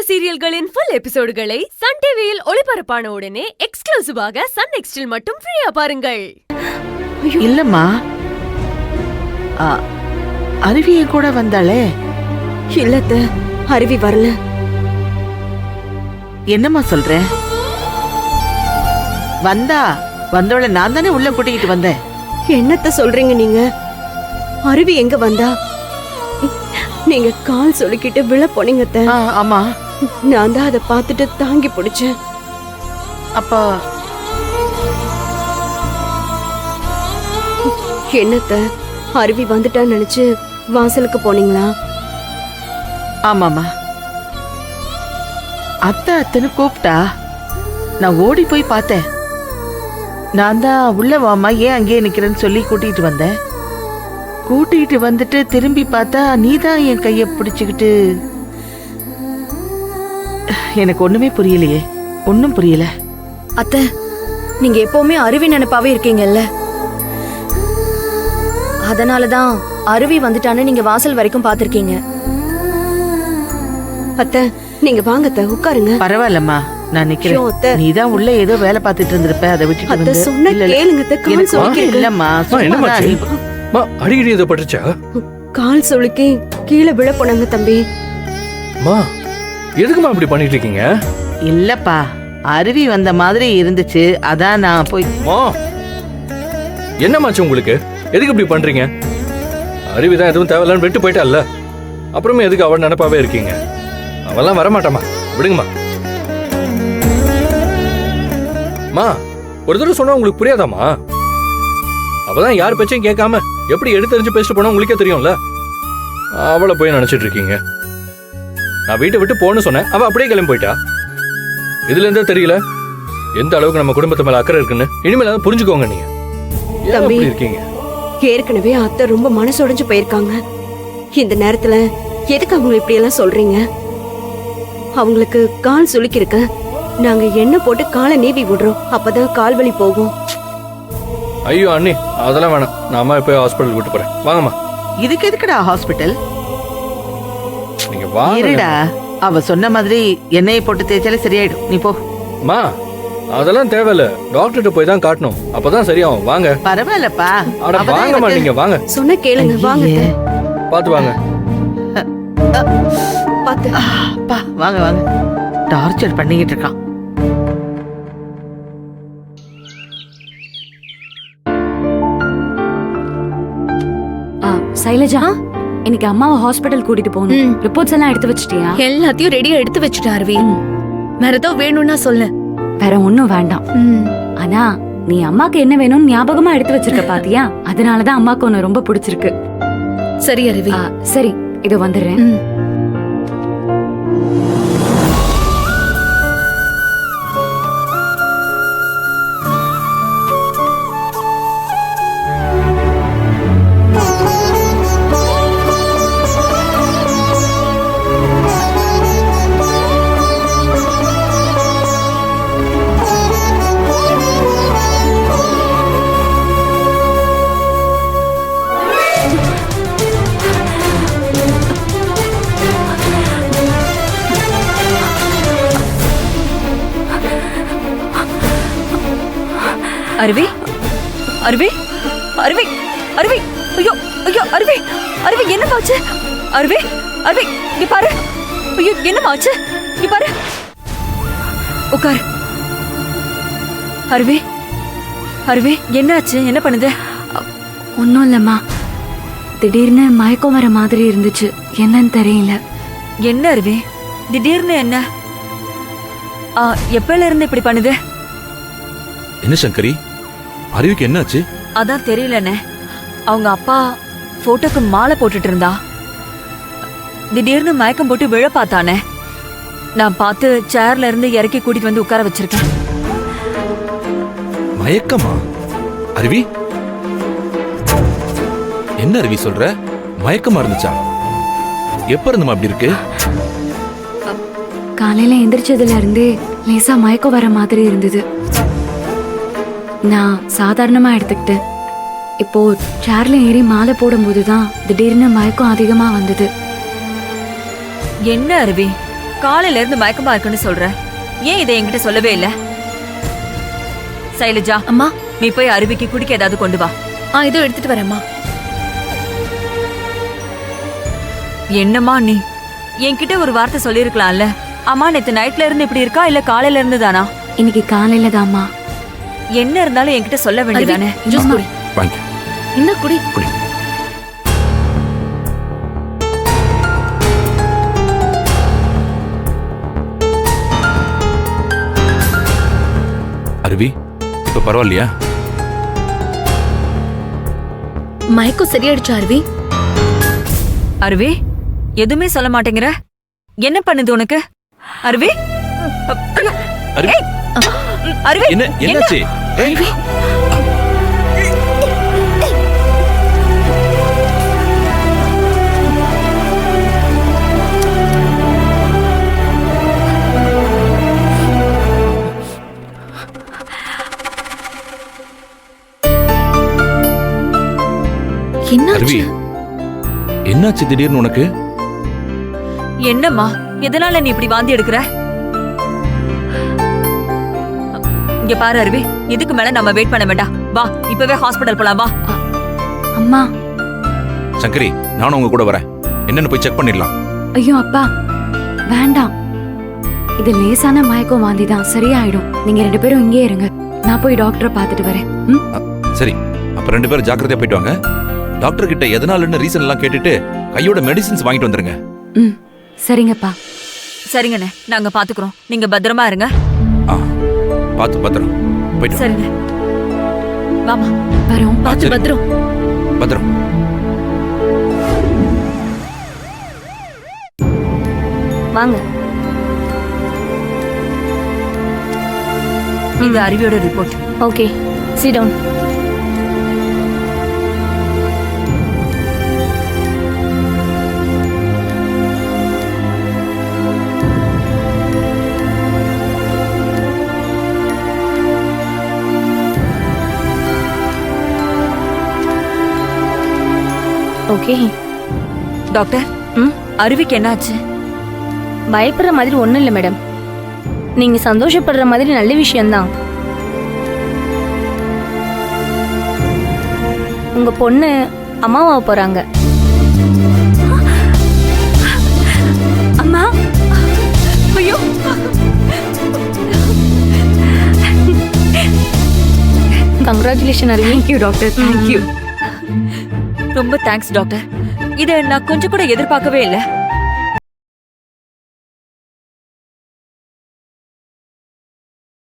சீரியல்களின் full எபிசோடுகளை Sun டிவியில் ஒளிபரப்பான உடனே எக்ஸ்க்ளூசிவாக சன் நெக்ஸ்டில் மட்டும் ஃப்ரீயா பாருங்கள். இல்லம்மா, அருவியை கூட வந்தாளே. இல்லத்த, அருவி வரல. என்னம்மா சொல்ற? வந்தவள நான் தானே உள்ள கூட்டிக்கிட்டு வந்தேன். என்னத்த சொல்றீங்க நீங்க? அருவி எங்க வந்தா? நீங்க கால் சொல்லிக்கிட்டு விழ போனீங்க. ஆமா, நான் தான் அதை பார்த்துட்டு தாங்கி பிடிச்சேன். அப்பா என்னத்த, அருவி வந்துட்டான்னு நினைச்சு வாசலுக்கு போனீங்களா? ஆமாமா, அத்தன்னு கூப்பிட்டா நான் ஓடி போய் பார்த்தேன். நான் தான் உள்ள வாமா, ஏன் அங்கேயே நிக்கிறேன்னு சொல்லி கூட்டிட்டு வந்தேன். கூட்டிட்டு வந்துட்டு திரும்பி பார்த்தா நீதான் என் கைய பிடிச்சுக்கிட்டு. எனக்கு ஒண்ணுமே புரியலையே, ஒன்னும் புரியல. அத்தை, நீங்க எப்பவுமே அருவி நினைப்பாவே இருக்கீங்கல்ல, அதனாலதான் அருவி வந்துட்டான்னு நீங்க வாசல் வரைக்கும் பாத்திருக்கீங்க. அத்தை, நீங்க வாங்கத்த, உட்காருங்க. பரவாயில்லம்மா, நான் நிக்கிறேன். நீதான் உள்ள ஏதோ வேலை பார்த்துட்டு இருந்திருப்ப, அதை விட்டுட்டு வந்து. சொன்ன கேளுங்க. இல்லம்மா, அடிக்கடி இதை பட்டுச்சா? கால் சொலுக்கி கீழே விழ போனாங்க தம்பி. எதுக்குமா இப்படி பண்ணிட்டு இருக்கீங்க? இல்லப்பா, அருவி வந்த மாதிரி இருந்துச்சு, அதான் நான் போய். என்னமாச்சு உங்களுக்கு? எதுக்கு இப்படி பண்றீங்க? அருவிதான் எதுவும் தேவையில்லான்னு விட்டு போயிட்டால, அப்புறமே எதுக்கு அவள் நினைப்பாவே இருக்கீங்க? அவெல்லாம் வரமாட்டாமா, விடுங்கம்மா. ஒரு தடவை சொன்னா உங்களுக்கு புரியாதாமா? அவதான் யார் பேச்சையும் கேட்காம எப்படி எடுத்தறிஞ்சு பேசிட்டு போனா உங்களுக்கே தெரியும்ல. அவளை போய் நினைச்சிட்டு இருக்கீங்க. நான் வீட்டை விட்டு போன்னு சொன்னேன், அவ அப்படியே கிளம்பி போயிட்டா. இதுல இருந்தே தெரியல எந்த அளவுக்கு நம்ம குடும்பத்து மேல அக்கறை இருக்குன்னு. இனிமேல் அதை புரிஞ்சுக்கோங்க. நீங்க எப்படி இருக்கீங்க? ஏற்கனவே அத்தை ரொம்ப மனசுடைஞ்சு போயிருக்காங்க. இந்த நேரத்துல எதுக்கு அவங்க இப்படி எல்லாம் சொல்றீங்க? அவங்களுக்கு கால் சுளுக்கிருக்கு, நாங்க எண்ணெய் போட்டு காலை நீவி விடுறோம், அப்பதான் கால் வலி போகும். ஐயோ அண்ணி, அதெல்லாம் வேணாம். நான் அம்மா போய் ஹாஸ்பிட்டல் கூட்டு போறேன். வாங்கம்மா. இதுக்கு எதுக்குடா ஹாஸ்பிட்டல்? நீங்க வாங்கடா. அவ சொன்ன மாதிரி எண்ணெயை போட்டு தேய்ச்சாலே சரியாயிடும். நீ போ. மா, அதெல்லாம் தேவையில்ல. டாக்டர்கிட்ட போய் தான் காட்டணும், அப்பதான் சரியாகும். வாங்க. பரவாயில்லப்பா, அட வாங்கம்மா, நீங்க வாங்க. சொன்ன கேளுங்க, வாங்க. பாத்து வாங்க. பாத்து வாங்க வாங்க. டார்ச்சர் பண்ணிக்கிட்டு இருக்கான். சைலஜா, இன்னைக்கு அம்மாவை ஹாஸ்பிட்டல் கூட்டிட்டு போகணும். ரிப்போர்ட்ஸ் எல்லாம் எடுத்து வச்சிட்டியா? எல்லாத்தையும் ரெடியா எடுத்து வச்சுட்டா அருவி. வேற ஏதோ வேணும்னா சொல்லு. வேற ஒண்ணும் வேண்டாம். ஆனா நீ அம்மாக்கு என்ன வேணும்னு ஞாபகமா எடுத்து வச்சிருக்க பாத்தியா? அதனாலதான் அம்மாக்கு உன்னை ரொம்ப பிடிச்சிருக்கு. சரி அருவி. சரி, இது வந்துடுறேன். அருவி, அருவி, அருவி, அருவி, ஐயோ ஐயோ, அருவி, அருவி, என்னமாச்சு? அருவி, அருவி, நீ பாரு. ஐயோ, என்னமாச்சு? நீ பாரு. உட்கார். அருவி, அருவி, என்னாச்சு? என்ன பண்ணுது? ஒன்னும் இல்லம்மா, திடீர்னு மயக்கம் வர மாதிரி இருந்துச்சு, என்னன்னு தெரியல. என்ன அருவி, திடீர்னு என்ன? எப்பல இருந்து இப்படி பண்ணுது? என்ன சங்கரி, அருவிக்கு என்னாச்சு? அதான் தெரியலண்ணே. அவங்க அப்பா போட்டோக்கு மாலை போட்டுட்டு இருந்தா, திடீர்னு மயக்கம் போட்டு விழ பார்த்தானே. நான் பார்த்து சேர்ல இருந்து இறக்கி கூட்டிட்டு வந்து உட்கார வச்சிருக்கேன். மயக்கமா? அருவி, என்ன அருவி சொல்ற? மயக்கமா இருந்துச்சா? எப்ப இருந்துமா அப்படி இருக்கு? காலையில எந்திரிச்சதுல இருந்தே லேசா மயக்கம் வர மாதிரி இருந்தது. நான் சாதாரணமா எடுத்துக்கிட்டேன். இப்போ சேர்ல ஏறி மாலை போடும்போதுதான் திடீர்னு மயக்கம் அதிகமா வந்தது. என்ன அருவி, காலையில இருந்து மயக்கமா இருக்குன்னு சொல்ற. ஏன் இதை என்கிட்ட சொல்லவே இல்ல? சைலஜா, அம்மா. நீ போய் அருவிக்கு குடிக்க ஏதாவது கொண்டு வா. இதோ எடுத்துட்டு வரேம்மா. என்னம்மா நீ என்கிட்ட ஒரு வார்த்தை சொல்லிருக்கலாம்ல. அம்மா நேத்து நைட்ல இருந்து இப்படி இருக்கா இல்ல காலையில இருந்து தானா? இன்னைக்கு காலையில தாம்மா. என்ன இருந்தாலும் என்கிட்ட சொல்ல வேண்டியதானே? ஜூஸ் குடி. வாங்க இந்த குடி. குடி. அருவி, இப்ப பரவாயில்லையா? மயக்கம் சரியாயிடுச்சு அருவி. அருவி, எதுவுமே சொல்ல மாட்டேங்கிற. என்ன பண்ணுது உனக்கு? அருவி, ஐயோ, அருவி, ஏய், அருவி, என்னாச்சு? ஏய், என்னாச்சு? அருவி, என்னாச்சு திடீர்னு உனக்கு? என்னம்மா, எதனால நீ இப்படி வாந்தி எடுக்கிற? இங்க பாரு அருவி, இதுக்கு மேல நம்ம வெயிட் பண்ண வேண்டாம். வா, இப்பவே ஹாஸ்பிடல் போலாம். வா. அம்மா. சங்கரி, நானும் உங்க கூட வரேன். என்னன்னு போய் செக் பண்ணிடலாம். ஐயோ அப்பா, வேண்டாம். இது லேசான மயக்கம் வாந்தி தான், சரியாயிடும். நீங்க 2 பேரும் இங்கே இருங்க. நான் போய் டாக்டரை பார்த்துட்டு வரேன். சரி, அப்ப 2 பேரும் ஜாக்கிரதையா போயிட்டு வாங்க. டாக்டர் கிட்ட எதனாலன்னு ரீசன் எல்லாம் கேட்டுட்டு கையோட மெடிசின்ஸ் வாங்கிட்டு வந்துருங்க. சரிங்கப்பா. சரிங்கண்ணே, நாங்க பாத்துக்கிறோம். நீங்க பத்திரமா இருங்க. பார்த்து பத்திரம் போயிட்டு வாங்க. சரிங்க, வாமா. வரோம். பார்த்து பத்திரம். பத்திரம். வாங்க. இந்த அருவியோட report. Okay, sit down. Okay doctor, அருவிக்கு என்னாச்சு? பயப்படுற மாதிரி ஒண்ணும் இல்லை மேடம். நீங்க சந்தோஷப்படுற மாதிரி நல்ல விஷயம்தான். உங்க பொண்ணு அம்மாவாக போறாங்க. அம்மா. ஐயோ, கங்க்ராச்சுலேஷன் அருவி. Thank you doctor, thank you. ரொம்ப தேங்க்ஸ் டாக்டர். இத நான் கொஞ்சம் கூட எதிர்பார்க்கவே இல்லை.